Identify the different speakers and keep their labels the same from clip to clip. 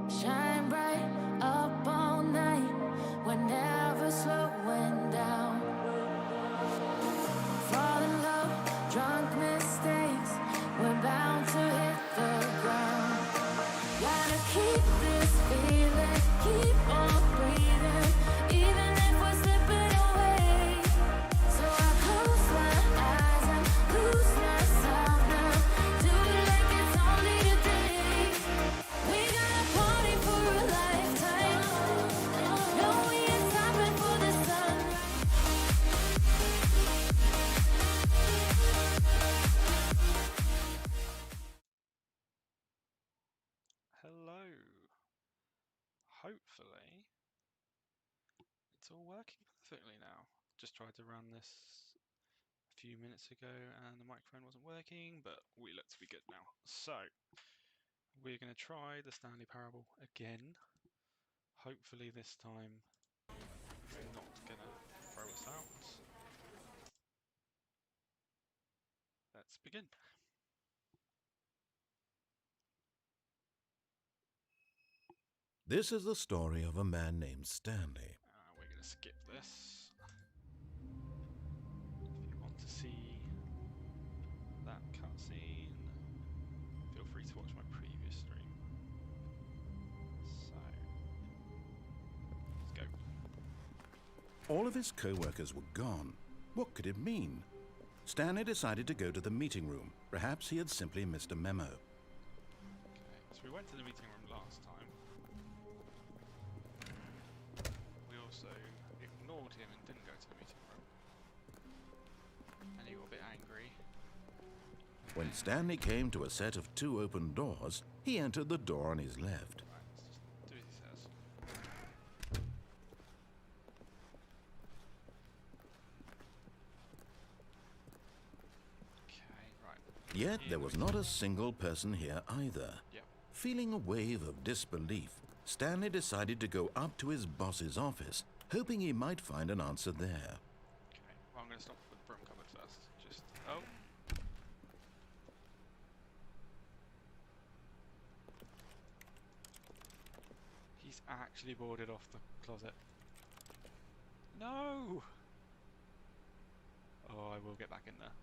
Speaker 1: Shine bright up all night. We're never slowing down. Fall in love, drunk mistakes. We're bound to hit the ground. Gotta keep this feeling, keep on breathing, even if we're slipping away. So I close my eyes and lose myself now. Do it like it's only today. We got a party for a lifetime. No, we ain't stopping for the sunrise.
Speaker 2: Hello. Hopefully it's all working perfectly now. Just tried to run this a few minutes ago and the microphone wasn't working, but we look to be good now. So we're going to try the Stanley Parable again. Hopefully this time it's not going to throw us out. Let's begin.
Speaker 3: This is the story of a man named Stanley.
Speaker 2: We're going to skip this. If you want to see that cutscene, feel free to watch my previous stream. So, let's go.
Speaker 3: All of his co-workers were gone. What could it mean? Stanley decided to go to the meeting room. Perhaps he had simply missed a memo.
Speaker 2: Okay, so we went to the meeting room last time. We also ignored him and didn't go to the meeting room. And he got a bit angry.
Speaker 3: When Stanley came to a set of 2 open doors, he entered the door on his left.
Speaker 2: Right, let's just do as he says. Okay, right.
Speaker 3: Yet there was not a single person here either.
Speaker 2: Yep.
Speaker 3: Feeling a wave of disbelief, Stanley decided to go up to his boss's office, hoping he might find an answer there.
Speaker 2: Okay, well I'm going to stop with the broom cupboard first. Just, oh. He's actually boarded off the closet. No! Oh, I will get back in there.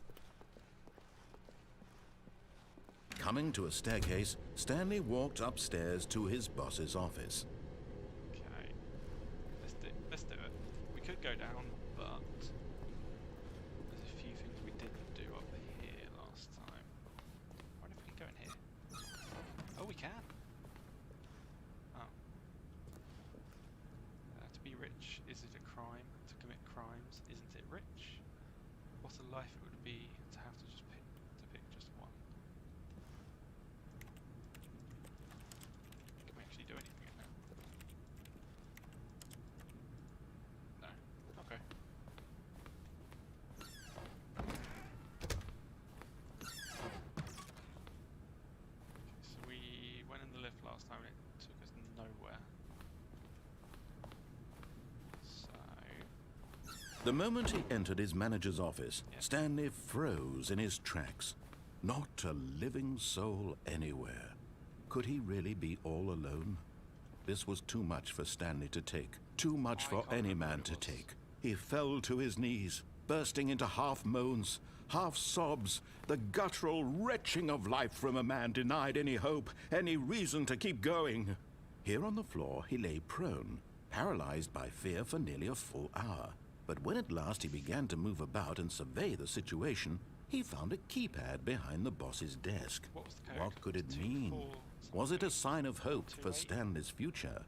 Speaker 3: Coming to a staircase, Stanley walked upstairs to his boss's office.
Speaker 2: Okay, let's do it. We could go down, but there's a few things we didn't do up here last time. I wonder if we can go in here. Oh, we can. Oh. To be rich, is it a crime? To commit crimes, isn't it rich? What a life it would be to have to just pick just one. Can we actually do anything in there? No. Okay. So we went in the lift last time and it took us nowhere. So
Speaker 3: The moment he entered his manager's office, Stanley froze in his tracks. Not a living soul anywhere. Could he really be all alone? This was too much for Stanley to take. Too much for any man to take. He fell to his knees, bursting into half moans, half sobs, the guttural retching of life from a man denied any hope, any reason to keep going. Here on the floor, he lay prone, paralyzed by fear for nearly a full hour. But when at last he began to move about and survey the situation, he found a keypad behind the boss's desk.
Speaker 2: what was the code?
Speaker 3: What could it mean? Was it a sign of hope for Stanley's future?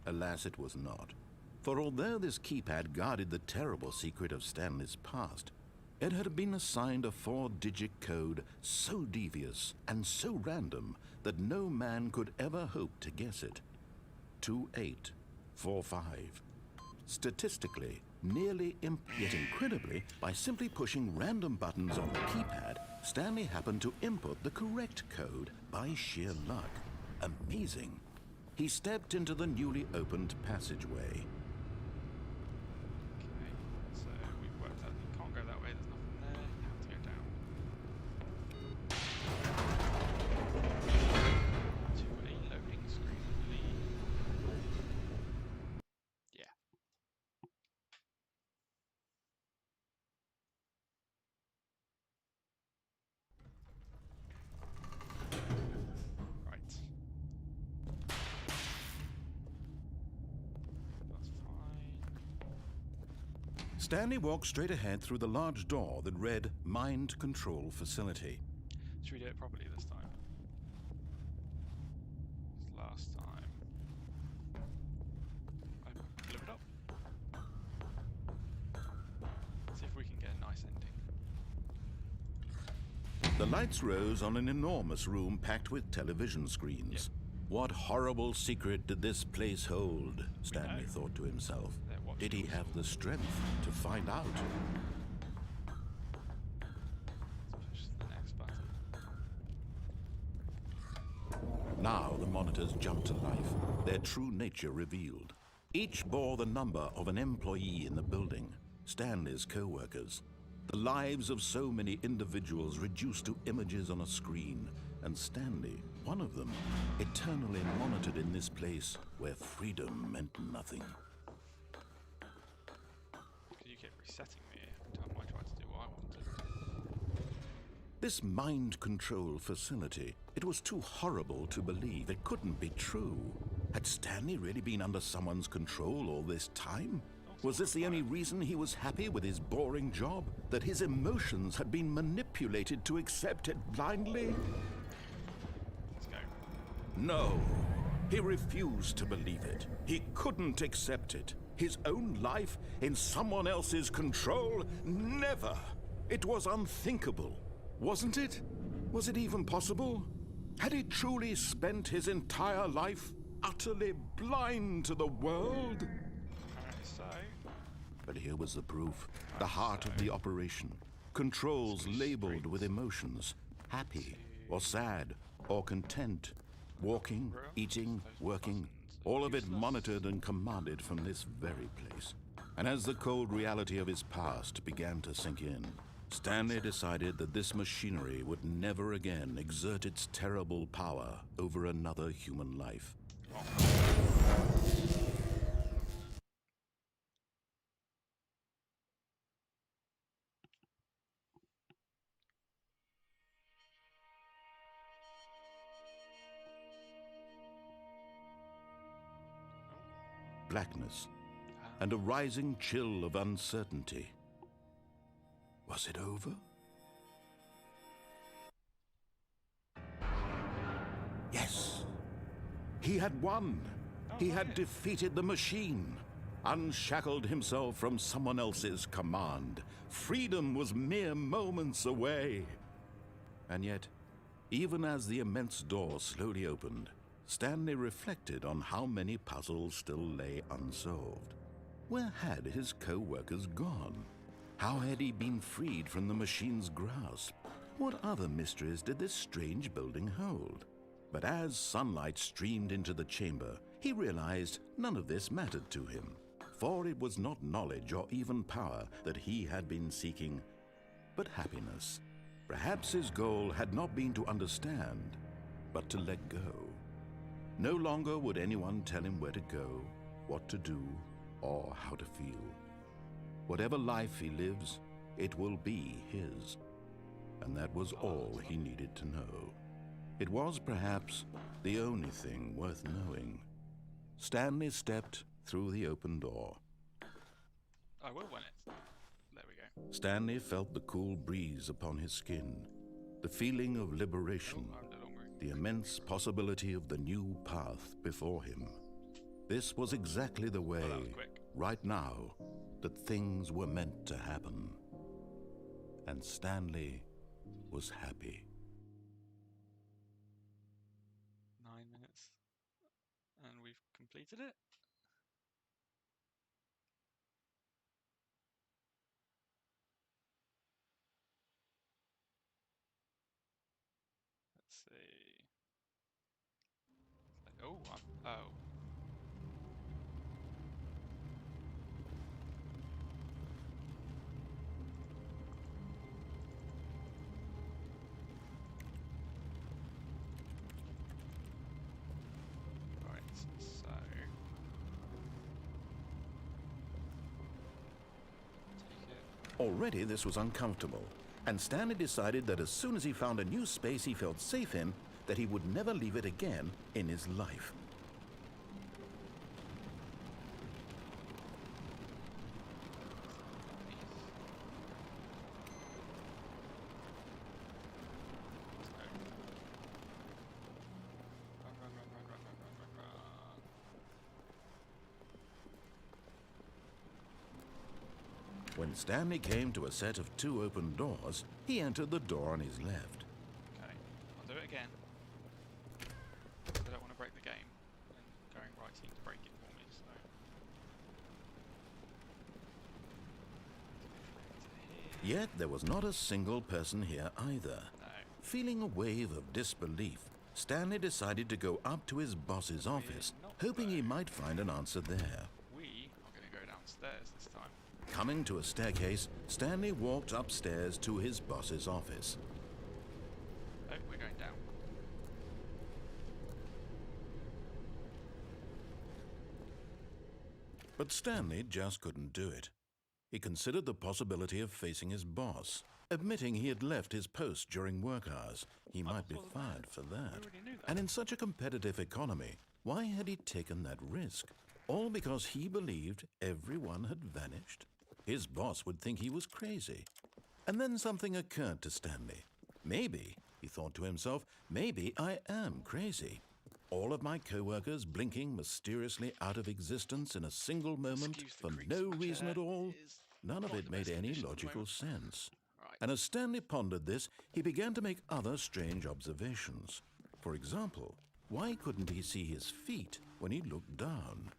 Speaker 3: Alas, it was not. For although this keypad guarded the terrible secret of Stanley's past, it had been assigned a 4-digit code so devious and so random that no man could ever hope to guess it. 2845. Statistically, nearly yet incredibly, by simply pushing random buttons on the keypad, Stanley happened to input the correct code by sheer luck. Amazing. He stepped into the newly opened passageway.
Speaker 2: Okay, so we've worked out you can't go that way, there's nothing there, you have to go down. To a loading screen, I
Speaker 3: Stanley walked straight ahead through the large door that read Mind Control Facility.
Speaker 2: Should we do it properly this time? 'Cause last time I blew it up. See if we can get a nice ending.
Speaker 3: The lights rose on an enormous room packed with television screens. What horrible secret did this place hold? Stanley thought to himself. Did he have the strength to find out?
Speaker 2: Let's push the next button.
Speaker 3: Now the monitors jumped to life, their true nature revealed. Each bore the number of an employee in the building, Stanley's co-workers. The lives of so many individuals reduced to images on a screen, and Stanley, one of them, eternally monitored in this place where freedom meant nothing.
Speaker 2: You keep resetting me every time I try to do what I want to.
Speaker 3: This mind control facility, it was too horrible to believe. It couldn't be true. Had Stanley really been under someone's control all this time? Was this the only reason he was happy with his boring job? That his emotions had been manipulated to accept it blindly?
Speaker 2: Let's go.
Speaker 3: No. He refused to believe it. He couldn't accept it. His own life in someone else's control? Never. It was unthinkable. Wasn't it? Was it even possible? Had he truly spent his entire life utterly blind to the world?
Speaker 2: Apparently so.
Speaker 3: But here was the proof. The heart of the operation. Controls labeled with emotions. Happy, or sad, or content. Walking, eating, working. All of it monitored and commanded from this very place. And as the cold reality of his past began to sink in, Stanley decided that this machinery would never again exert its terrible power over another human life. Blackness and a rising chill of uncertainty. Was it over? Yes. He had won. He had defeated the machine, unshackled himself from someone else's command. Freedom was mere moments away. And yet, even as the immense door slowly opened, Stanley reflected on how many puzzles still lay unsolved. Where had his co-workers gone? How had he been freed from the machine's grasp? What other mysteries did this strange building hold? But as sunlight streamed into the chamber, he realized none of this mattered to him, for it was not knowledge or even power that he had been seeking, but happiness. Perhaps his goal had not been to understand, but to let go. No longer would anyone tell him where to go, what to do, or how to feel. Whatever life he lives, it will be his. And that was all he needed to know. It was perhaps the only thing worth knowing. Stanley stepped through the open door.
Speaker 2: I will win it. There we go.
Speaker 3: Stanley felt the cool breeze upon his skin, the feeling of liberation, the immense possibility of the new path before him. This was exactly the way, right now, that things were meant to happen. And Stanley was happy.
Speaker 2: 9 minutes. And we've completed it. Let's see. Oh, oh. Right, so take it.
Speaker 3: Already this was uncomfortable, and Stanley decided that as soon as he found a new space he felt safe in, that he would never leave it again in his life. When Stanley came to a set of 2 open doors, he entered the door on his left.
Speaker 2: Okay, I'll do it again. I don't want to break the game, and going right seems to break it for me, so...
Speaker 3: Yet there was not a single person here either.
Speaker 2: No.
Speaker 3: Feeling a wave of disbelief, Stanley decided to go up to his boss's office, hoping he might find an answer there.
Speaker 2: We are going to go downstairs this time.
Speaker 3: Coming to a staircase, Stanley walked upstairs to his boss's office.
Speaker 2: Oh, we're going down.
Speaker 3: But Stanley just couldn't do it. He considered the possibility of facing his boss. Admitting he had left his post during work hours, he might be fired for that.
Speaker 2: already knew that.
Speaker 3: And in such a competitive economy, why had he taken that risk? All because he believed everyone had vanished? His boss would think he was crazy. And then something occurred to Stanley. Maybe, he thought to himself, maybe I am crazy. All of my co-workers blinking mysteriously out of existence in a single moment
Speaker 2: Excuse the
Speaker 3: for
Speaker 2: creaks
Speaker 3: no
Speaker 2: of my
Speaker 3: reason
Speaker 2: chair.
Speaker 3: at all?
Speaker 2: It is
Speaker 3: None of
Speaker 2: not
Speaker 3: it
Speaker 2: the
Speaker 3: made
Speaker 2: best
Speaker 3: any
Speaker 2: condition at the
Speaker 3: logical
Speaker 2: moment.
Speaker 3: sense.
Speaker 2: Right.
Speaker 3: And as Stanley pondered this, he began to make other strange observations. For example, why couldn't he see his feet when he looked down?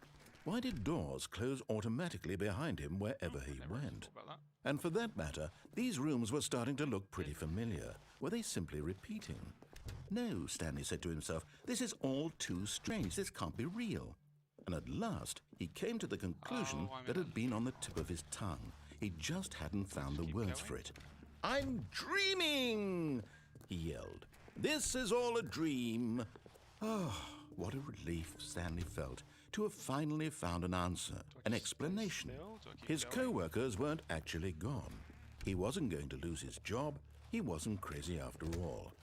Speaker 3: Why did doors close automatically behind him wherever he
Speaker 2: Never really
Speaker 3: went?
Speaker 2: thought about that.
Speaker 3: And for that matter, these rooms were starting to look pretty familiar. Were they simply repeating? No, Stanley said to himself, this is all too strange. This can't be real. And at last, he came to the conclusion that had been on the tip of his tongue. He just hadn't found the
Speaker 2: keep
Speaker 3: words
Speaker 2: going.
Speaker 3: for it. I'm dreaming, he yelled. This is all a dream. Oh, what a relief Stanley felt to have finally found an answer, an
Speaker 2: just stay
Speaker 3: explanation.
Speaker 2: still? Do I keep
Speaker 3: His
Speaker 2: going?
Speaker 3: co-workers weren't actually gone. He wasn't going to lose his job. He wasn't crazy after all.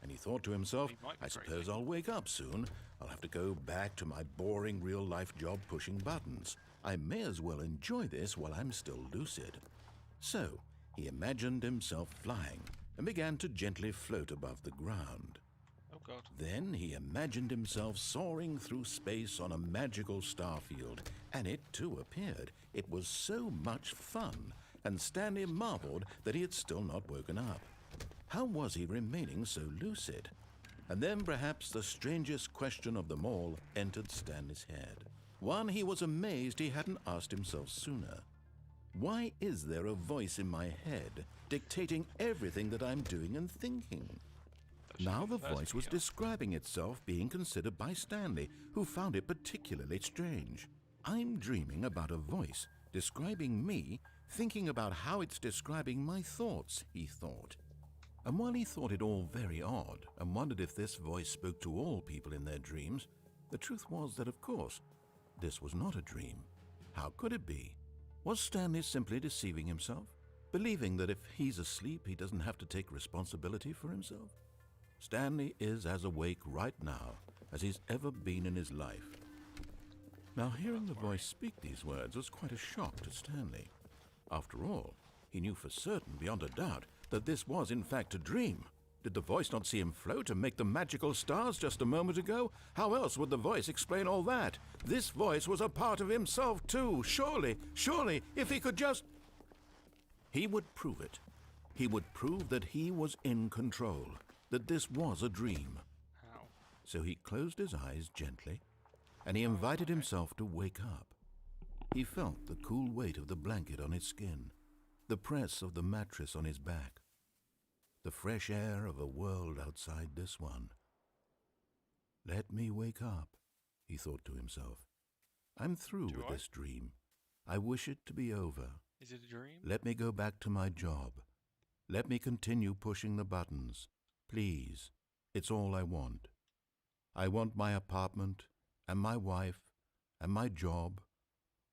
Speaker 3: And he thought to himself,
Speaker 2: He might be
Speaker 3: I suppose
Speaker 2: crazy.
Speaker 3: I'll wake up soon. I'll have to go back to my boring real-life job pushing buttons. I may as well enjoy this while I'm still lucid. So, he imagined himself flying and began to gently float above the ground.
Speaker 2: Oh god.
Speaker 3: Then he imagined himself soaring through space on a magical starfield, and it too appeared. It was so much fun, and Stanley marveled that he had still not woken up. How was he remaining so lucid? And then perhaps the strangest question of them all entered Stanley's head. One he was amazed he hadn't asked himself sooner. Why is there a voice in my head dictating everything that I'm doing and thinking? Now the voice was describing itself being considered by Stanley, who found it particularly strange. I'm dreaming about a voice describing me, thinking about how it's describing my thoughts, he thought. And while he thought it all very odd and wondered if this voice spoke to all people in their dreams, the truth was that, of course, this was not a dream. How could it be? Was Stanley simply deceiving himself, believing that if he's asleep, he doesn't have to take responsibility for himself? Stanley is as awake right now as he's ever been in his life. Now, hearing the voice speak these words was quite a shock to Stanley. After all, he knew for certain, beyond a doubt, that this was in fact a dream. Did the voice not see him float and make the magical stars just a moment ago? How else would the voice explain all that? This voice was a part of himself too. Surely, if he could just... He would prove it. He would prove that he was in control, that this was a dream.
Speaker 2: How?
Speaker 3: So he closed his eyes gently, and he invited himself to wake up. He felt the cool weight of the blanket on his skin, the press of the mattress on his back, the fresh air of a world outside this one. Let me wake up, he thought to himself. I'm through with this dream. I wish it to be over.
Speaker 2: Is it a dream?
Speaker 3: Let me go back to my job. Let me continue pushing the buttons. Please, it's all I want. I want my apartment, and my wife, and my job.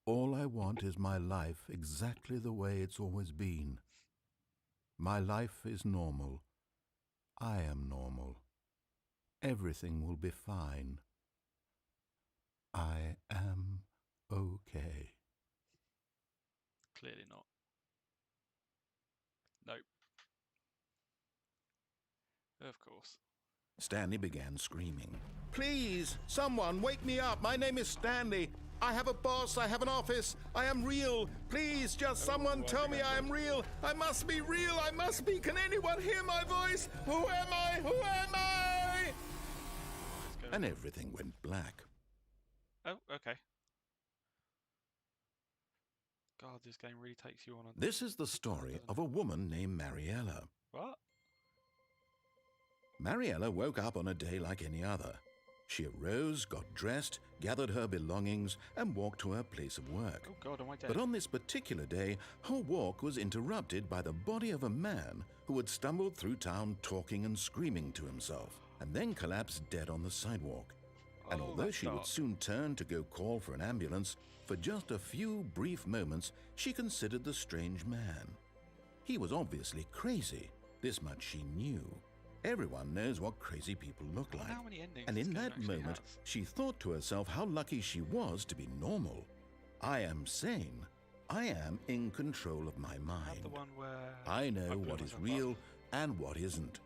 Speaker 3: All I want is my life exactly the way it's always been. My life is normal. I am normal. Everything will be fine. I am okay.
Speaker 2: Clearly not. Nope. Of course.
Speaker 3: Stanley began screaming. Please, someone, wake me up. My name is Stanley. I have a boss. I have an office. I am real. Please, just someone tell me I am real. I must be real. I must be. Can anyone hear my voice? Who am I? Who am I? And everything went black.
Speaker 2: Oh, okay. God, this game really takes you on a...
Speaker 3: This is the story of a woman named Mariella.
Speaker 2: What?
Speaker 3: Mariella woke up on a day like any other. She arose, got dressed, gathered her belongings, and walked to her place of work.
Speaker 2: Oh God, am I dead?
Speaker 3: But on this particular day, her walk was interrupted by the body of a man who had stumbled through town talking and screaming to himself, and then collapsed dead on the sidewalk. And although she would soon turn to go call for an ambulance, for just a few brief moments, she considered the strange man. He was obviously crazy. This much she knew. Everyone knows what crazy people look like.
Speaker 2: How many endings
Speaker 3: And
Speaker 2: this
Speaker 3: in
Speaker 2: game
Speaker 3: that
Speaker 2: actually
Speaker 3: moment,
Speaker 2: has?
Speaker 3: she thought to herself how lucky she was to be normal. I am sane. I am in control of my
Speaker 2: Have
Speaker 3: mind.
Speaker 2: the one where
Speaker 3: I know
Speaker 2: blew
Speaker 3: what is
Speaker 2: myself
Speaker 3: real
Speaker 2: up.
Speaker 3: and what isn't.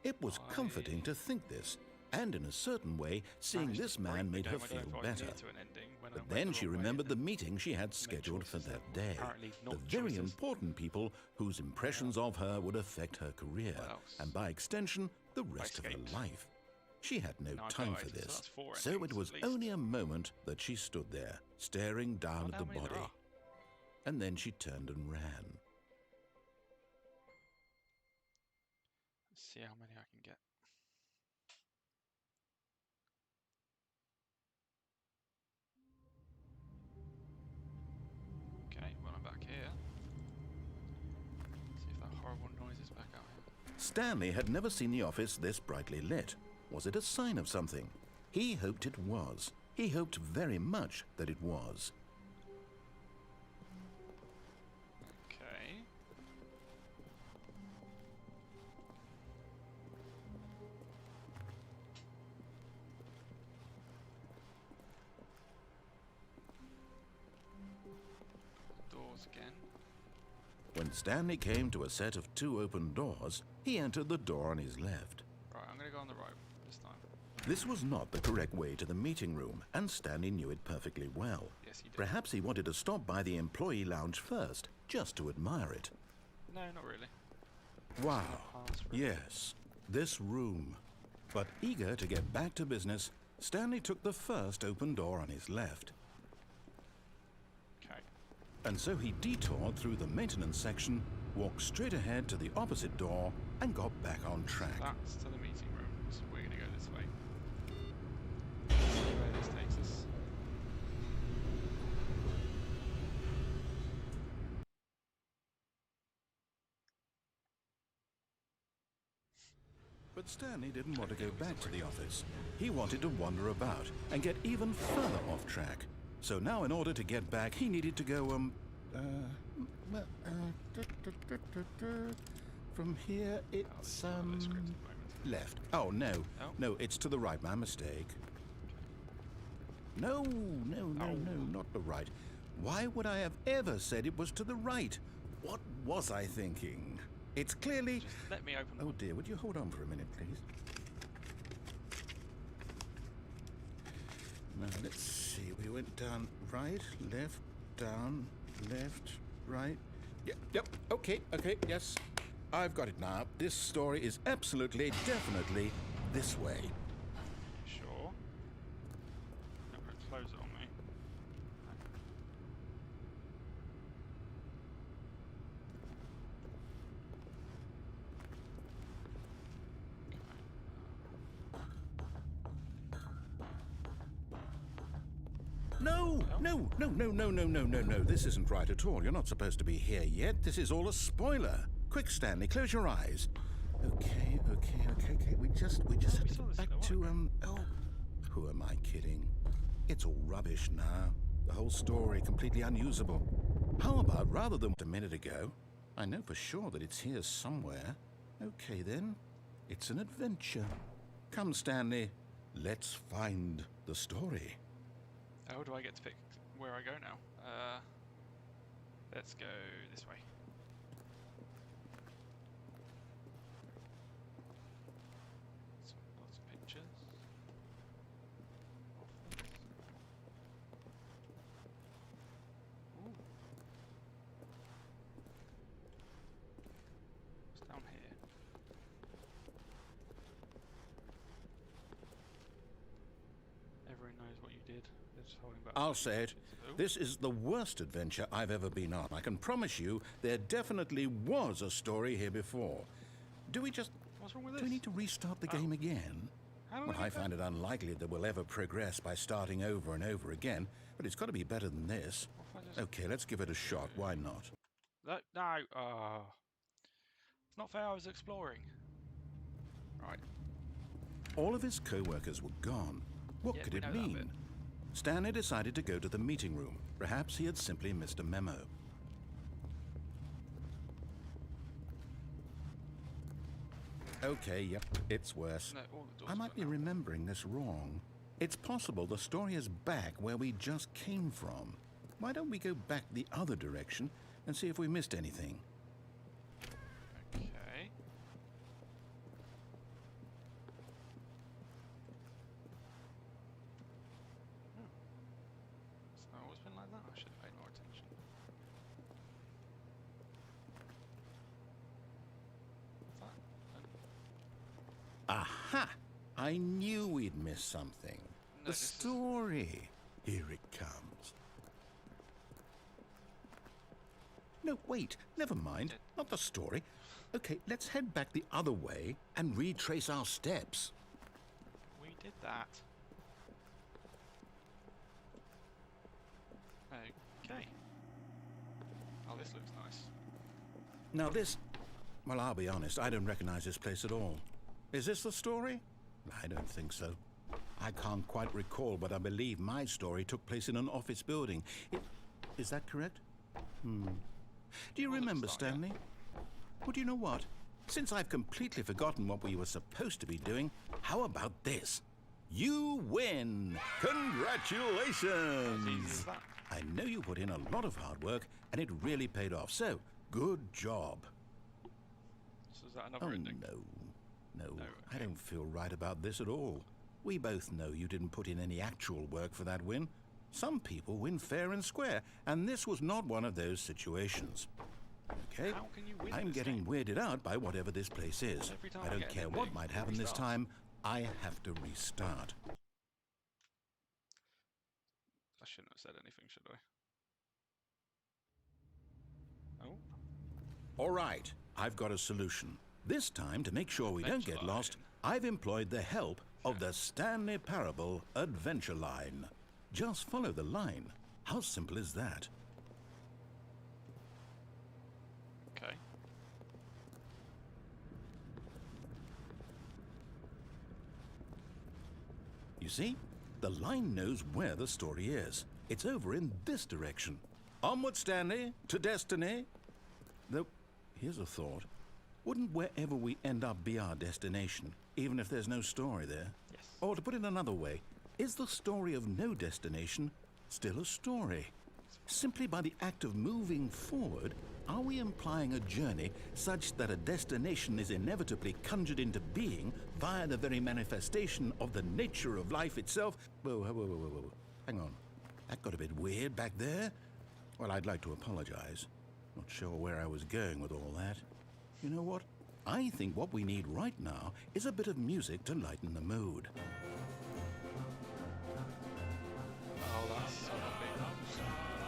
Speaker 3: It was comforting to think this, and in a certain way, seeing
Speaker 2: Managed to
Speaker 3: this
Speaker 2: break
Speaker 3: man
Speaker 2: the
Speaker 3: made her
Speaker 2: game. I
Speaker 3: feel
Speaker 2: don't know if I
Speaker 3: better.
Speaker 2: made it to an ending when I
Speaker 3: But
Speaker 2: went
Speaker 3: then
Speaker 2: the
Speaker 3: she
Speaker 2: wrong way
Speaker 3: remembered
Speaker 2: and
Speaker 3: the meeting she had
Speaker 2: made
Speaker 3: scheduled for
Speaker 2: choices
Speaker 3: that
Speaker 2: that were
Speaker 3: day.
Speaker 2: apparently
Speaker 3: The
Speaker 2: not
Speaker 3: very
Speaker 2: choices.
Speaker 3: important people whose impressions of her would affect her career,
Speaker 2: What else?
Speaker 3: and by extension, the rest of her
Speaker 2: escaped.
Speaker 3: life. She had no
Speaker 2: Now I
Speaker 3: time
Speaker 2: died,
Speaker 3: for
Speaker 2: so
Speaker 3: this,
Speaker 2: that's 4
Speaker 3: so it
Speaker 2: endings
Speaker 3: was
Speaker 2: at least.
Speaker 3: only a moment that she stood there, staring down
Speaker 2: Wonder
Speaker 3: at
Speaker 2: how
Speaker 3: the
Speaker 2: many there
Speaker 3: body.
Speaker 2: are.
Speaker 3: And then she turned and ran.
Speaker 2: Let's see how many I can get. Okay, well I'm back here. See if that horrible noise is back out here.
Speaker 3: Stanley had never seen the office this brightly lit. Was it a sign of something? He hoped it was. He hoped very much that it was.
Speaker 2: Okay. Doors again.
Speaker 3: When Stanley came to a set of 2 open doors, he entered the door on his left.
Speaker 2: Right, I'm gonna go on the right this time.
Speaker 3: This was not the correct way to the meeting room, and Stanley knew it perfectly well.
Speaker 2: Yes, he did.
Speaker 3: Perhaps he wanted to stop by the employee lounge first, just to admire it.
Speaker 2: No, not really.
Speaker 3: Wow,
Speaker 2: Pass room.
Speaker 3: yes, this room. But eager to get back to business, Stanley took the first open door on his left.
Speaker 2: Okay.
Speaker 3: And so he detoured through the maintenance section, walked straight ahead to the opposite door, and got back on track.
Speaker 2: That's to the meeting room, so we're gonna go this way. See where this takes us.
Speaker 3: But Stanley didn't want to go back to the office. He wanted to wander about and get even further off track. So now in order to get back, he needed to go, from here it's,
Speaker 2: Not lit script at the moment.
Speaker 3: left. Oh, no.
Speaker 2: Oh.
Speaker 3: No, it's to the right. My mistake. No, not the right. Why would I have ever said it was to the right? What was I thinking? It's clearly...
Speaker 2: Just let me open the
Speaker 3: Oh dear, would you hold on for a minute, please? Now, let's see. We went down right, left, down, left, right. Yep, okay, yes. I've got it now. This story is absolutely, definitely this way.
Speaker 2: Sure. Not gonna close it on me.
Speaker 3: No. This isn't right at all. You're not supposed to be here yet. This is all a spoiler. Quick, Stanley, close your eyes. Okay. We just have to
Speaker 2: saw
Speaker 3: get
Speaker 2: this
Speaker 3: back
Speaker 2: a
Speaker 3: to,
Speaker 2: while ago.
Speaker 3: who am I kidding? It's all rubbish now. The whole story completely unusable. How about, rather than a minute ago, I know for sure that it's here somewhere. Okay, then. It's an adventure. Come, Stanley. Let's find the story.
Speaker 2: Oh, do I get to pick where I go now? Let's go this way. Lots of pictures. knows what you did. They're just holding back.
Speaker 3: I'll
Speaker 2: the
Speaker 3: say it.
Speaker 2: Oh,
Speaker 3: This is the worst adventure I've ever been on. I can promise you there definitely was a story here before. Do we just...
Speaker 2: what's wrong with this?
Speaker 3: Do we need to restart the game again?
Speaker 2: How do
Speaker 3: Well, I find it unlikely that we'll ever progress by starting over and over again, but it's got to be better than this.
Speaker 2: What if I just...
Speaker 3: Okay, let's give it a shot. Why not?
Speaker 2: No. It's not fair. I was exploring. Right.
Speaker 3: All of his co-workers were gone. What
Speaker 2: Yeah,
Speaker 3: could
Speaker 2: we
Speaker 3: it
Speaker 2: know that
Speaker 3: mean?
Speaker 2: bit.
Speaker 3: Stanley decided to go to the meeting room. Perhaps he had simply missed a memo. Okay, yep, it's worse.
Speaker 2: No, all the doors
Speaker 3: I
Speaker 2: are
Speaker 3: might
Speaker 2: shut
Speaker 3: be
Speaker 2: now.
Speaker 3: remembering this wrong. It's possible the story is back where we just came from. Why don't we go back the other direction and see if we missed anything?
Speaker 2: Okay. Hmm. It's not always been like that. I should have paid more attention. What's that?
Speaker 3: Aha! I knew we'd missed something.
Speaker 2: No,
Speaker 3: The
Speaker 2: this is-
Speaker 3: story. Here it comes. No, wait. Never mind. Not the story. Okay, let's head back the other way and retrace our steps.
Speaker 2: We did that. Okay. Oh, this looks nice.
Speaker 3: Now this... Well, I'll be honest. I don't recognize this place at all. Is this the story? I don't think so. I can't quite recall, but I believe my story took place in an office building. Is that correct? Do you
Speaker 2: Well, it
Speaker 3: remember,
Speaker 2: looks like it.
Speaker 3: Stanley? Well, do you know what? Since I've completely forgotten what we were supposed to be doing, how about this? You win!
Speaker 2: As easy
Speaker 3: Congratulations!
Speaker 2: as that.
Speaker 3: I know you put in a lot of hard work, and it really paid off. So, good job.
Speaker 2: So is that another
Speaker 3: Oh,
Speaker 2: ending?
Speaker 3: no.
Speaker 2: No,
Speaker 3: I
Speaker 2: okay.
Speaker 3: don't feel right about this at all. We both know you didn't put in any actual work for that win. Some people win fair and square, and this was not one of those situations. Okay?
Speaker 2: How can you win
Speaker 3: I'm
Speaker 2: this
Speaker 3: getting
Speaker 2: game?
Speaker 3: weirded out by whatever this place is.
Speaker 2: Every time
Speaker 3: I
Speaker 2: I
Speaker 3: don't
Speaker 2: get an
Speaker 3: care what
Speaker 2: ending,
Speaker 3: might
Speaker 2: it
Speaker 3: happen this
Speaker 2: restarts.
Speaker 3: time. I have to restart.
Speaker 2: I shouldn't have said anything, should I? Oh,
Speaker 3: All right, I've got a solution. This time, to make sure we don't get
Speaker 2: Adventure
Speaker 3: lost,
Speaker 2: line.
Speaker 3: I've employed the help of the Stanley Parable Adventure Line. Just follow the line. How simple is that?
Speaker 2: okay.
Speaker 3: You see, the line knows where the story is. It's over in this direction. Onward, Stanley, to destiny. Though, here's a thought. Wouldn't wherever we end up be our destination, even if there's no story there?
Speaker 2: Yes.
Speaker 3: Or to put it another way, is the story of no destination still a story? Simply by the act of moving forward, are we implying a journey such that a destination is inevitably conjured into being via the very manifestation of the nature of life itself? Whoa. Hang on. That got a bit weird back there. Well, I'd like to apologize. Not sure where I was going with all that. You know what? I think what we need right now is a bit of music to lighten the mood.
Speaker 2: Oh, that's so lovely.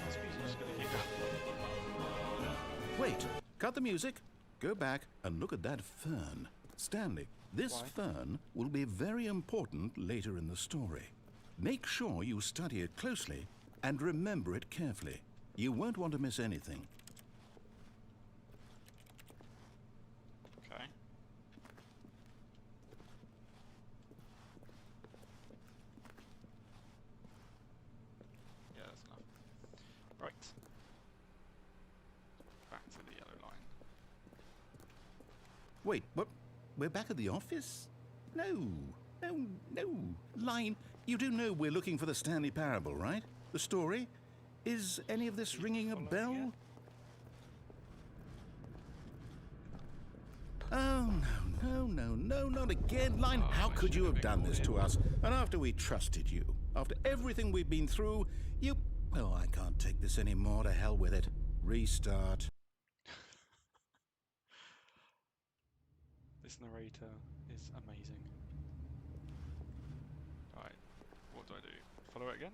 Speaker 2: This music's gonna keep going.
Speaker 3: Wait, cut the music, go back and look at that fern. Stanley, this
Speaker 2: Why?
Speaker 3: fern will be very important later in the story. Make sure you study it closely and remember it carefully. You won't want to miss anything.
Speaker 2: Okay. Yeah, that's enough. Right. Back to the yellow line.
Speaker 3: Wait, what? We're back at the office? No. Line, You do know we're looking for the Stanley Parable, right? The story? Is any of this ringing a bell? Oh, no, not again. Line, how could you have done this to us? And after we trusted you, after everything we've been through, you... Oh, I can't take this anymore. To hell with it. Restart.
Speaker 2: This narrator is amazing. Alright, what do I do? Follow it again?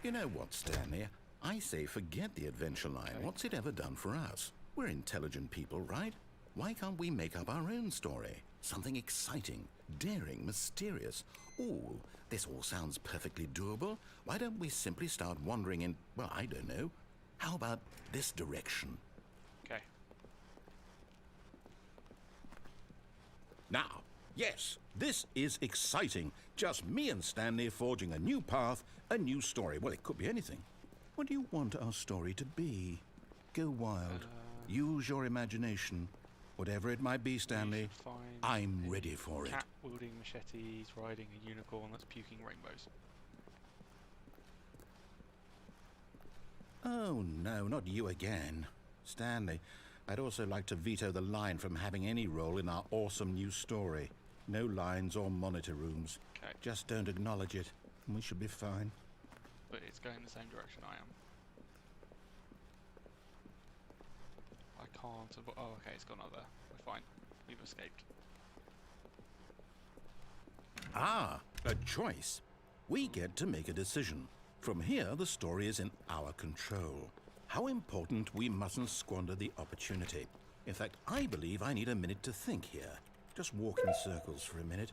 Speaker 3: You know what, Stanley? I say forget the adventure line.
Speaker 2: Okay.
Speaker 3: What's it ever done for us? We're intelligent people, right? Why can't we make up our own story? Something exciting, daring, mysterious. Ooh, this all sounds perfectly doable. Why don't we simply start wandering in, well, I don't know. How about this direction?
Speaker 2: Okay.
Speaker 3: Now, yes, this is exciting. Just me and Stanley forging a new path, a new story. Well, it could be anything. What do you want our story to be? Go wild. Use your imagination. Whatever it might be, Stanley, I'm ready for it.
Speaker 2: Cat wielding machetes, riding a unicorn that's puking rainbows.
Speaker 3: Oh, no, not you again. Stanley, I'd also like to veto the line from having any role in our awesome new story. No lines or monitor rooms.
Speaker 2: Okay.
Speaker 3: Just don't acknowledge it, and we should be fine.
Speaker 2: But it's going the same direction I am. I can't... Oh, okay, it's gone out there. We're fine. We've escaped.
Speaker 3: Ah, a choice. We get to make a decision. From here, the story is in our control. How important we mustn't squander the opportunity. In fact, I believe I need a minute to think here. Just walk in circles for a minute.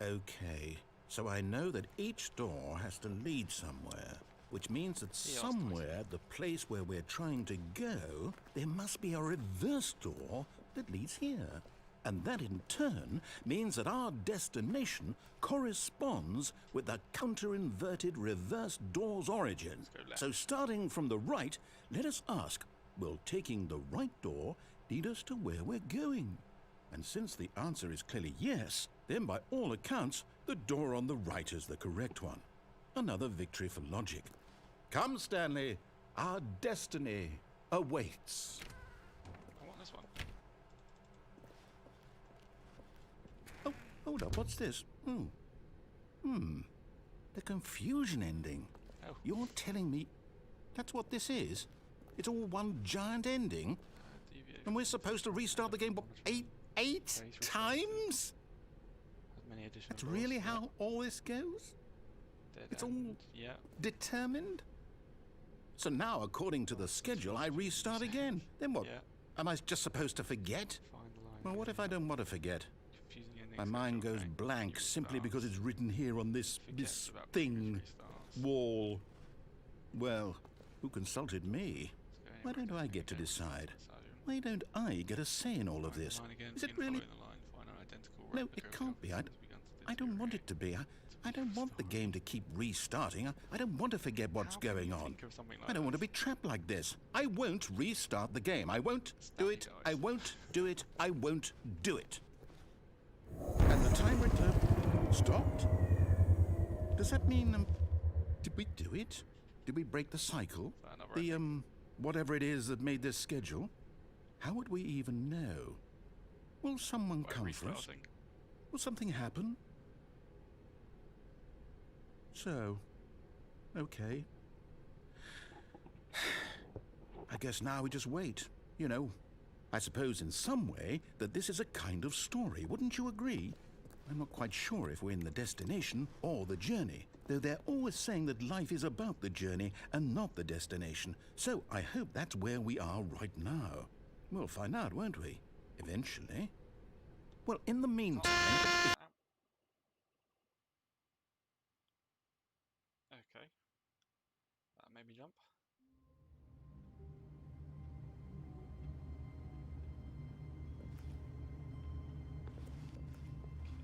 Speaker 3: Okay, so I know that each door has to lead somewhere, which means that somewhere, the place where we're trying to go, there must be a reverse door that leads here. And that in turn means that our destination corresponds with the counter-inverted reverse door's origin. So starting from the right, let us ask, will taking the right door lead us to where we're going? And since the answer is clearly yes, then by all accounts, the door on the right is the correct one. Another victory for logic. Come, Stanley, our destiny awaits.
Speaker 2: I want this one.
Speaker 3: Oh, hold up, what's this? The confusion ending.
Speaker 2: Oh.
Speaker 3: You're telling me that's what this is? It's all one giant ending? And we're supposed to restart the game, what, eight times?
Speaker 2: Many additional
Speaker 3: That's
Speaker 2: doors.
Speaker 3: really how all this goes?
Speaker 2: Dead
Speaker 3: It's
Speaker 2: end.
Speaker 3: all
Speaker 2: Yeah.
Speaker 3: determined? So now, according to the schedule, I restart again. Then what?
Speaker 2: Yeah.
Speaker 3: Am I just supposed to forget?
Speaker 2: Find the line.
Speaker 3: Well, what if I don't want to forget?
Speaker 2: Confusing ending
Speaker 3: My
Speaker 2: schedule,
Speaker 3: mind goes
Speaker 2: okay.
Speaker 3: blank
Speaker 2: New
Speaker 3: simply
Speaker 2: restarts.
Speaker 3: because it's written here on this
Speaker 2: Forgets about
Speaker 3: thing,
Speaker 2: previous restarts.
Speaker 3: wall. Well, who consulted me?
Speaker 2: So
Speaker 3: Why don't I
Speaker 2: everything
Speaker 3: get to
Speaker 2: again.
Speaker 3: decide?
Speaker 2: So,
Speaker 3: Why don't I get a say in all of
Speaker 2: find the
Speaker 3: this?
Speaker 2: line again,
Speaker 3: Is it
Speaker 2: begin
Speaker 3: really?
Speaker 2: following the line, find an identical
Speaker 3: No,
Speaker 2: replica
Speaker 3: it
Speaker 2: of
Speaker 3: can't be.
Speaker 2: something that's begun to
Speaker 3: I don't want
Speaker 2: deteriorate.
Speaker 3: it to be. I don't want the game to keep restarting. I don't want to forget what's
Speaker 2: How can
Speaker 3: going
Speaker 2: you
Speaker 3: on.
Speaker 2: think of something like
Speaker 3: I don't want to
Speaker 2: this?
Speaker 3: be trapped like this. I won't restart the game. I won't do it.
Speaker 2: Stanley
Speaker 3: I
Speaker 2: dies.
Speaker 3: won't do it. I won't do it. And the timer stopped? Does that mean, did we do it? Did we break the cycle?
Speaker 2: Is that another
Speaker 3: The,
Speaker 2: ending?
Speaker 3: whatever it is that made this schedule? How would we even know? Will someone
Speaker 2: By
Speaker 3: come for us?
Speaker 2: restarting.
Speaker 3: Will something happen? So, okay. I guess now we just wait. You know, I suppose in some way that this is a kind of story, wouldn't you agree? I'm not quite sure if we're in the destination or the journey, though they're always saying that life is about the journey and not the destination. So I hope that's where we are right now. We'll find out, won't we? Eventually. Well, in the meantime...
Speaker 2: Okay. That made me jump.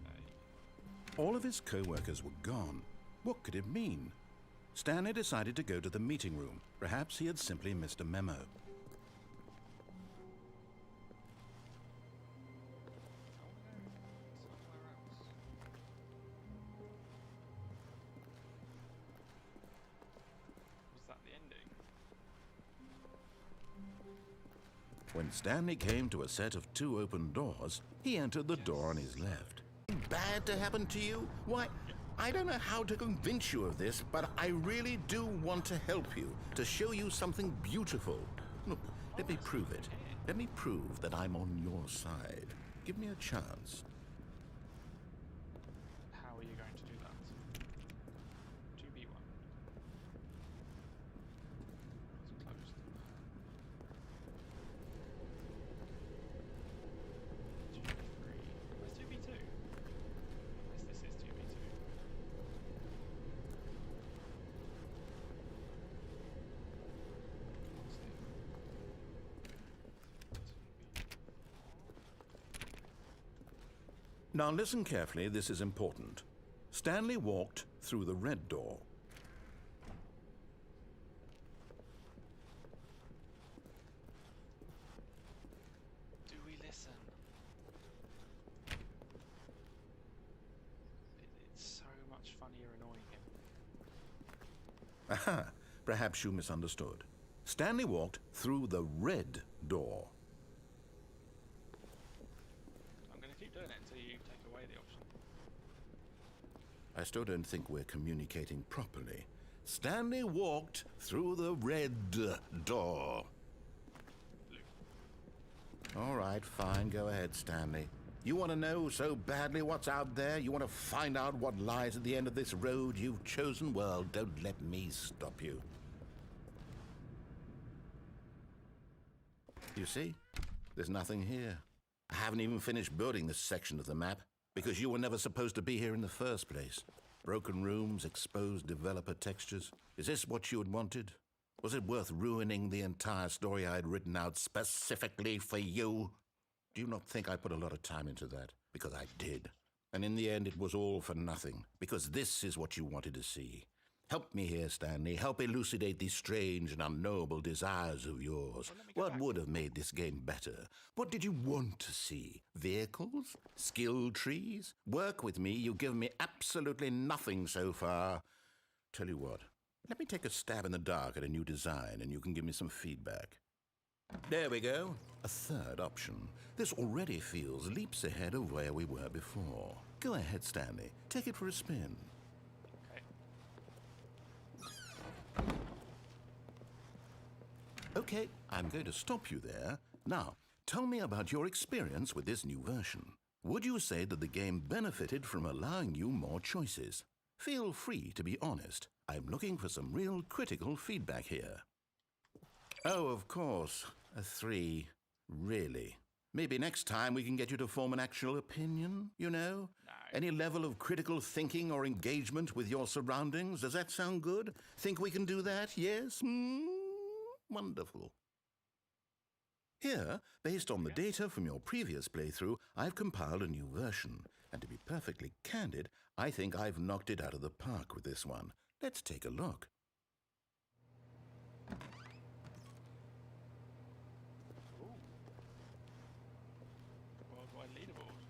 Speaker 2: Okay.
Speaker 3: All of his co-workers were gone. What could it mean? Stanley decided to go to the meeting room. Perhaps he had simply missed a memo. When Stanley came to a set of 2 open doors, he entered the door on his left. Bad to happen to you? Why, I don't know how to convince you of this, but I really do want to help you, to show you something beautiful. Look, let me prove it. Let me prove that I'm on your side. Give me a chance.
Speaker 2: How are you going to do that? 2v1. It's closed. 2v3. Where's 2v2? Yes, this is 2v2.
Speaker 3: Now listen carefully, this is important. Stanley walked through the red door.
Speaker 2: Do we listen? It's so much funnier annoying him.
Speaker 3: Aha! Perhaps you misunderstood. Stanley walked through the red door.
Speaker 2: I'm going to keep doing it until you take away the option.
Speaker 3: I still don't think we're communicating properly. Stanley walked through the red door.
Speaker 2: Blue.
Speaker 3: All right, fine. Go ahead, Stanley. You want to know so badly what's out there? You want to find out what lies at the end of this road you've chosen? Well, don't let me stop you. You see? There's nothing here. I haven't even finished building this section of the map because you were never supposed to be here in the first place. Broken rooms, exposed developer textures. Is this what you had wanted? Was it worth ruining the entire story I had written out specifically for you? Do you not think I put a lot of time into that? Because I did. And in the end, it was all for nothing. Because this is what you wanted to see. Help me here, Stanley. Help elucidate these strange and unknowable desires of yours. What would have made this game better? What did you want to see? Vehicles? Skill trees? Work with me. You've given me absolutely nothing so far. Tell you what. Let me take a stab in the dark at a new design, and you can give me some feedback. There we go. A third option. This already feels leaps ahead of where we were before. Go ahead, Stanley. Take it for a spin. Okay, I'm going to stop you there. Now, tell me about your experience with this new version. Would you say that the game benefited from allowing you more choices? Feel free to be honest. I'm looking for some real critical feedback here. Oh, of course. A 3. Really? Maybe next time we can get you to form an actual opinion, you know?
Speaker 2: No.
Speaker 3: Any level of critical thinking or engagement with your surroundings? Does that sound good? Think we can do that? Yes? Wonderful. Here, based on the data from your previous playthrough, I've compiled a new version. And to be perfectly candid, I think I've knocked it out of the park with this one. Let's take a look.
Speaker 2: Ooh. Worldwide leaderboard.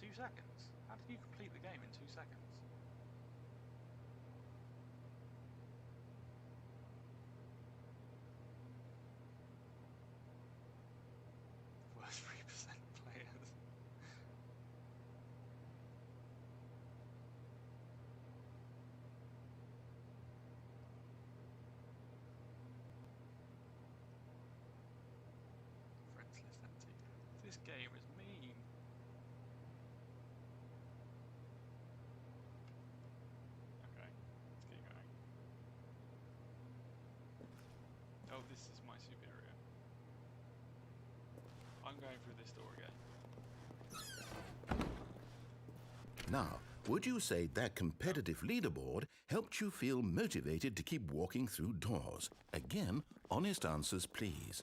Speaker 2: 2 seconds? How did you complete the game in 2 seconds? Worst 3% players. Friends list empty. This game is mean. Okay, let's keep going. Oh, this is my superior. I'm going through this door again.
Speaker 3: Now, would you say that competitive leaderboard helped you feel motivated to keep walking through doors? Again, honest answers, please.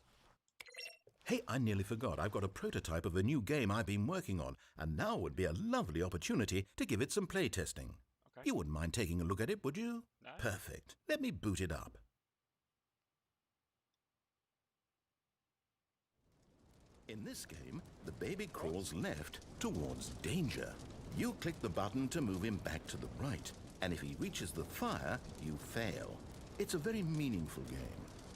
Speaker 3: Hey, I nearly forgot. I've got a prototype of a new game I've been working on, and now would be a lovely opportunity to give it some playtesting.
Speaker 2: Okay.
Speaker 3: You wouldn't mind taking a look at it, would you?
Speaker 2: No.
Speaker 3: Perfect. Let me boot it up. In this game, the baby crawls left towards danger. You click the button to move him back to the right, and if he reaches the fire, you fail. It's a very meaningful game,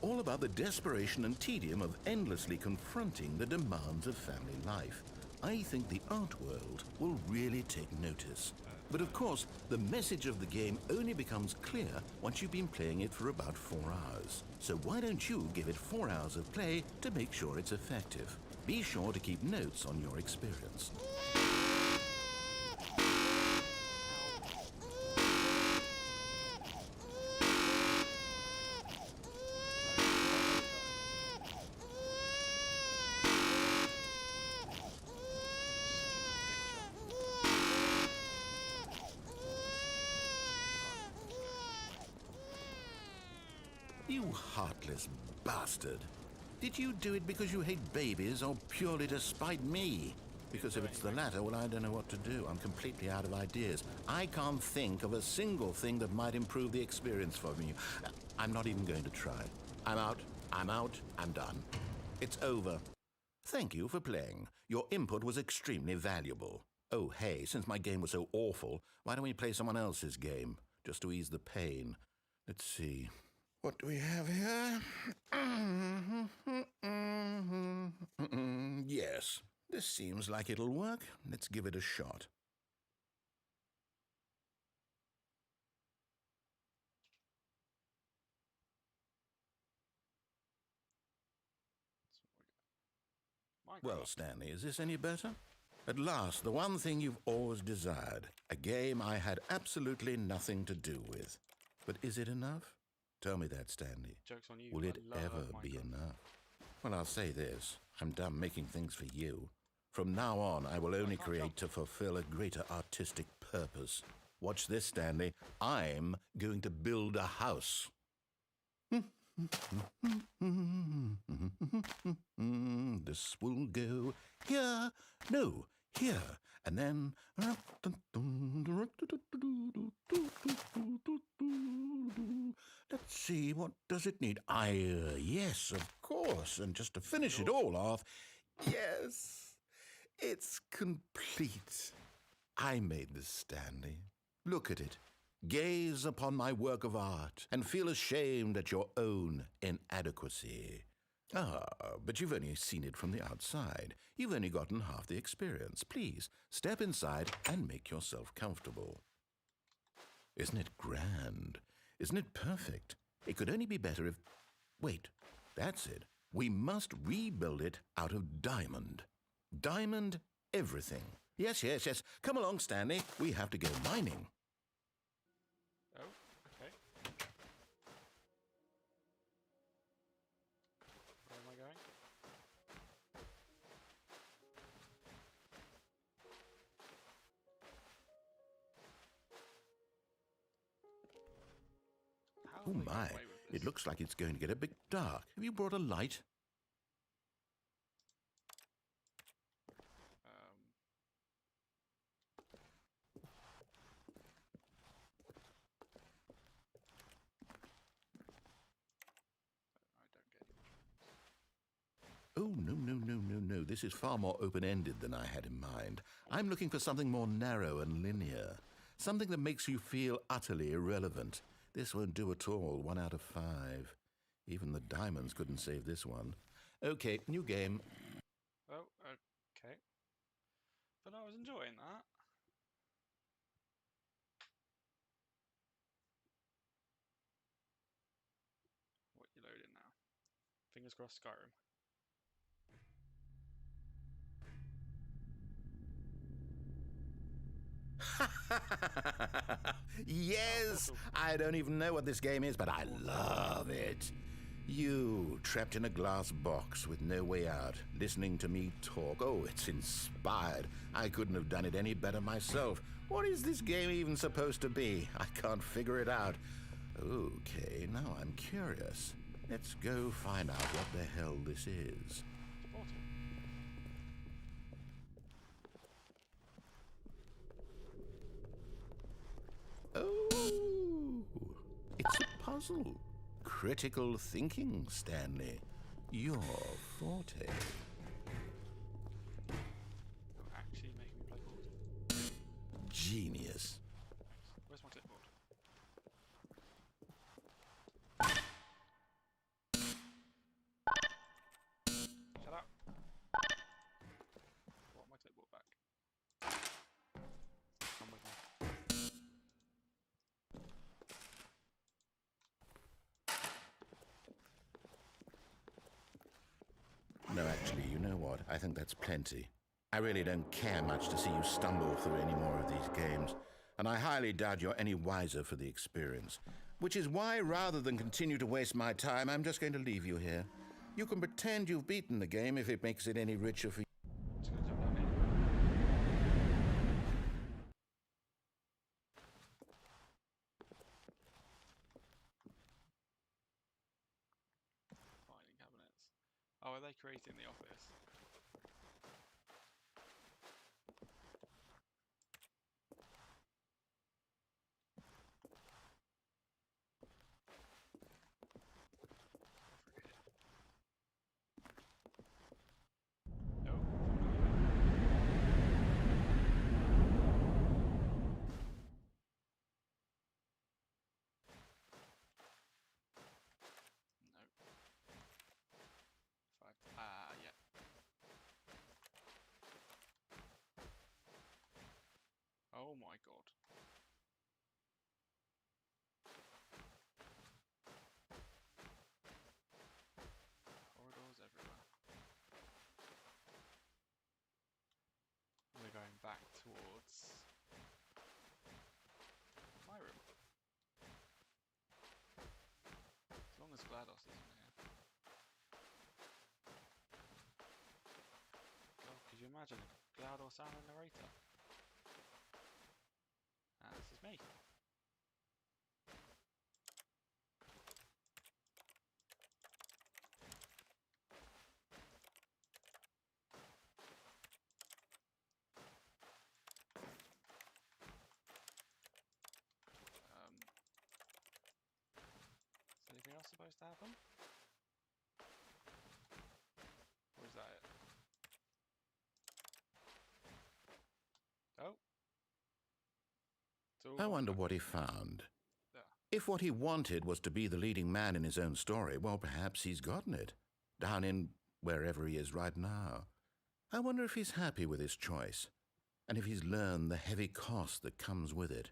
Speaker 3: all about the desperation and tedium of endlessly confronting the demands of family life. I think the art world will really take notice. But of course, the message of the game only becomes clear once you've been playing it for about 4 hours. So why don't you give it 4 hours of play to make sure it's effective? Be sure to keep notes on your experience. You heartless bastard. Did you do it because you hate babies or purely to spite me? Because if it's the latter, well, I don't know what to do. I'm completely out of ideas. I can't think of a single thing that might improve the experience for me. I'm not even going to try. I'm out, I'm done. It's over. Thank you for playing. Your input was extremely valuable. Oh, hey, since my game was so awful, why don't we play someone else's game? Just to ease the pain. Let's see. What do we have here? Yes, this seems like it'll work. Let's give it a shot. Well, Stanley, is this any better? At last, the one thing you've always desired. A game I had absolutely nothing to do with. But is it enough? Tell me that, Stanley.
Speaker 2: Joke's on you.
Speaker 3: Will it
Speaker 2: I love
Speaker 3: ever be
Speaker 2: Minecraft.
Speaker 3: enough? Well, I'll say this. I'm done making things for you. From now on, I will only create to fulfill a greater artistic purpose. Watch this, Stanley. I'm going to build a house. This will go here. No, here. And then... Let's see, what does it need? Yes, of course. And just to finish it all off, yes, it's complete. I made this, Stanley. Look at it. Gaze upon my work of art and feel ashamed at your own inadequacy. Ah, but you've only seen it from the outside. You've only gotten half the experience. Please, step inside and make yourself comfortable. Isn't it grand? Isn't it perfect? It could only be better if... Wait, that's it. We must rebuild it out of diamond. Diamond everything. Yes. Come along, Stanley. We have to go mining.
Speaker 2: Oh, okay. Where am I going? How
Speaker 3: Oh
Speaker 2: have they got
Speaker 3: my,
Speaker 2: away with this?
Speaker 3: it looks like it's going to get a bit dark. Have you brought a light?
Speaker 2: I don't get it.
Speaker 3: Oh, no. This is far more open-ended than I had in mind. I'm looking for something more narrow and linear. Something that makes you feel utterly irrelevant. This won't do at all. 1 out of 5. Even the diamonds couldn't save this one. Okay, new game.
Speaker 2: Oh, okay. But I was enjoying that. What you loading now? Fingers crossed, Skyrim.
Speaker 3: Yes! I don't even know what this game is, but I love it. You, trapped in a glass box with no way out, listening to me talk. Oh, it's inspired. I couldn't have done it any better myself. What is this game even supposed to be? I can't figure it out. Okay, now I'm curious. Let's go find out what the hell this is. Oh, it's a puzzle. Critical thinking, Stanley. Your forte.
Speaker 2: Actually make me play Portal.
Speaker 3: Genius.
Speaker 2: Where's my clipboard?
Speaker 3: what? I think that's plenty. I really don't care much to see you stumble through any more of these games, and I highly doubt you're any wiser for the experience. Which is why, rather than continue to waste my time, I'm just going to leave you here. You can pretend you've beaten the game if it makes it any richer for you.
Speaker 2: Just gonna jump down here. Filing cabinets. Oh, are they creating the office? No. No. Yeah. Oh my god. Corridors everywhere. We're going back towards my room. As long as GLaDOS isn't here. God, could you imagine a GLaDOS and a narrator? And this is me. Is anything else supposed to happen? Or is that it? Oh. It's all
Speaker 3: I
Speaker 2: gone
Speaker 3: wonder
Speaker 2: back.
Speaker 3: what he found.
Speaker 2: There.
Speaker 3: If what he wanted was to be the leading man in his own story, well, perhaps he's gotten it. Down in wherever he is right now. I wonder if he's happy with his choice, and if he's learned the heavy cost that comes with it.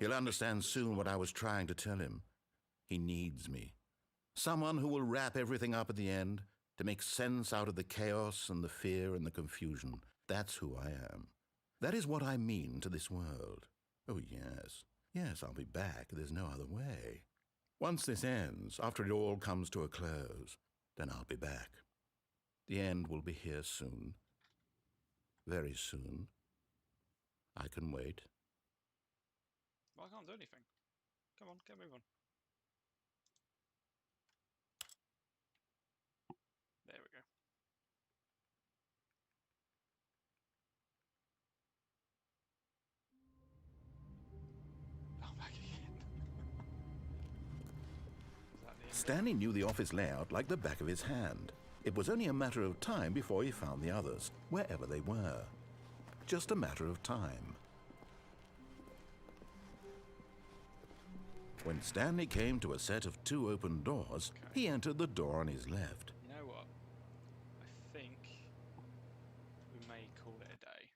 Speaker 3: He'll understand soon what I was trying to tell him. He needs me. Someone who will wrap everything up at the end, to make sense out of the chaos and the fear and the confusion. That's who I am. That is what I mean to this world. Oh, yes. Yes, I'll be back. There's no other way. Once this ends, after it all comes to a close, then I'll be back. The end will be here soon. Very soon. I can wait.
Speaker 2: Well, I can't do anything. Come on, get moving. There we go. I'm back again. Is that the end?
Speaker 3: Stanley knew the office layout like the back of his hand. It was only a matter of time before he found the others, wherever they were. Just a matter of time. When Stanley came to a set of 2 open doors, he entered the door on his left.
Speaker 2: You know what? I think we may call it a day.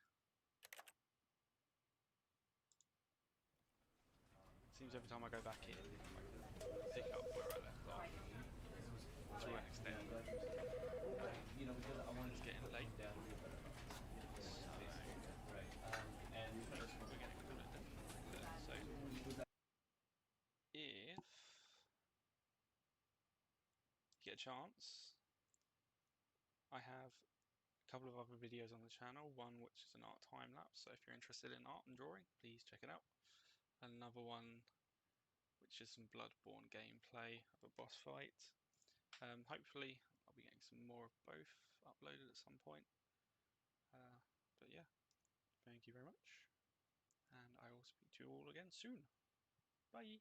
Speaker 2: Seems every time I go back in, I can pick up where I left off. To an extent. It's getting late. So if you get a chance, I have a couple of other videos on the channel, one which is an art time lapse, so if you're interested in art and drawing, please check it out. Another one which is some Bloodborne gameplay of a boss fight. Hopefully I'll be getting some more of both uploaded at some point. But yeah, thank you very much, and I will speak to you all again soon. Bye!